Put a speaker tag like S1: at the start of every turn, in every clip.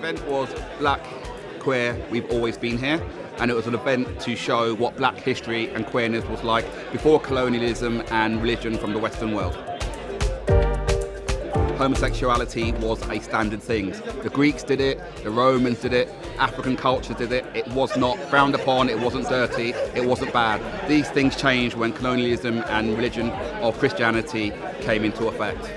S1: event was Black, Queer, We've Always Been Here, and it was an event to show what black history and queerness was like before colonialism and religion from the Western world. Homosexuality was a standard thing. The Greeks did it, the Romans did it, African cultures did it. It was not frowned upon, it wasn't dirty, it wasn't bad. These things changed when colonialism and religion of Christianity came into effect.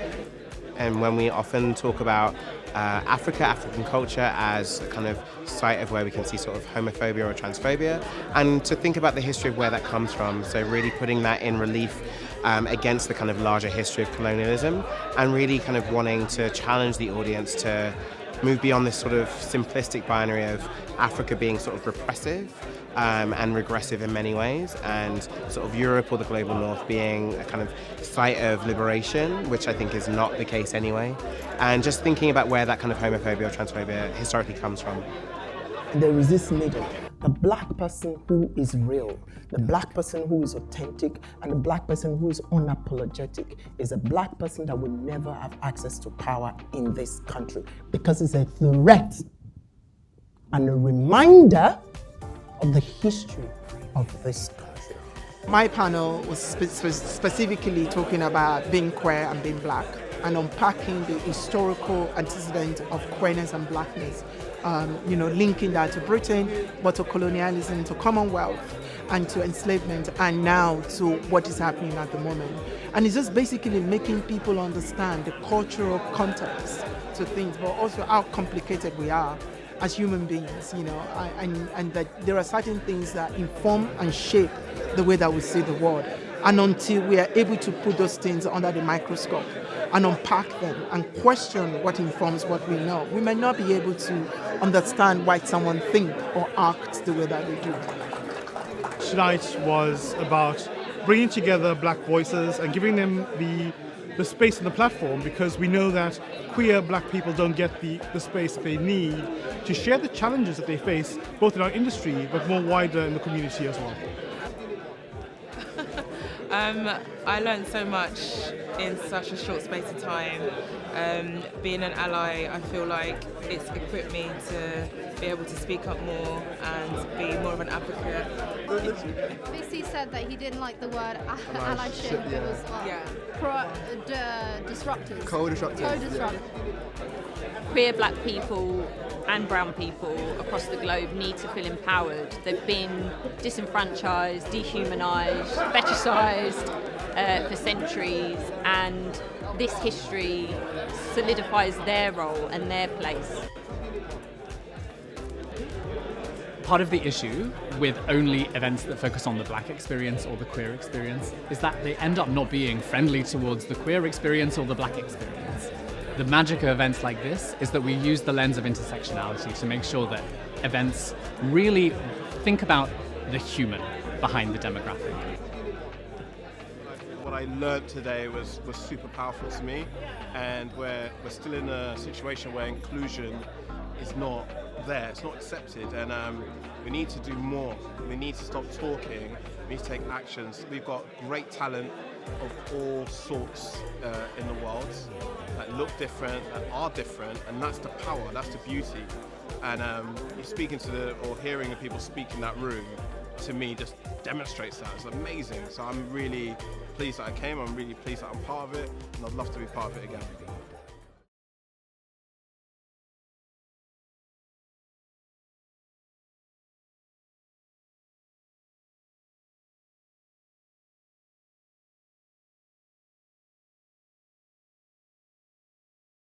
S2: And when we often talk about African culture as a kind of site of where we can see sort of homophobia or transphobia, and to think about the history of where that comes from, so really putting that in relief against the kind of larger history of colonialism, and really kind of wanting to challenge the audience to move beyond this sort of simplistic binary of Africa being sort of repressive and regressive in many ways, and sort of Europe or the global north being a kind of site of liberation, which I think is not the case anyway. And just thinking about where that kind of homophobia or transphobia historically comes from.
S3: There is this middle, the black person who is real, the black person who is authentic, and the black person who is unapologetic is a black person that will never have access to power in this country because it's a threat and a reminder of the history of this country.
S4: My panel was specifically talking about being queer and being black, and unpacking the historical antecedent of queerness and blackness, linking that to Britain, but to colonialism, to Commonwealth, and to enslavement, and now to what is happening at the moment. And it's just basically making people understand the cultural context to things, but also how complicated we are as human beings, and that there are certain things that inform and shape the way that we see the world. And until we are able to put those things under the microscope and unpack them and question what informs what we know, we may not be able to understand why someone thinks or acts the way that they do.
S5: Tonight was about bringing together black voices and giving them the space and the platform, because we know that queer black people don't get the space they need to share the challenges that they face, both in our industry but more wider in the community as well.
S6: I learned so much in such a short space of time. Being an ally, I feel like it's equipped me to be able to speak up more and be more of an advocate.
S7: BC said that he didn't like the word allyship. It was disruptors. Co-disruptors.
S8: Queer black people and brown people across the globe need to feel empowered. They've been disenfranchised, dehumanised, fetishised for centuries, and this history solidifies their role and their place.
S9: Part of the issue with only events that focus on the black experience or the queer experience is that they end up not being friendly towards the queer experience or the black experience. The magic of events like this is that we use the lens of intersectionality to make sure that events really think about the human behind the demographic.
S10: What I learned today was super powerful to me, and we're still in a situation where inclusion is not there, it's not accepted, and we need to do more. We need to stop talking, we need to take actions. We've got great talent of all sorts in the world that look different, that are different, and that's the power, that's the beauty. And speaking to or hearing the people speak in that room, to me, just demonstrates that. It's amazing. So I'm really pleased that I came, I'm really pleased that I'm part of it, and I'd love to be part of it again.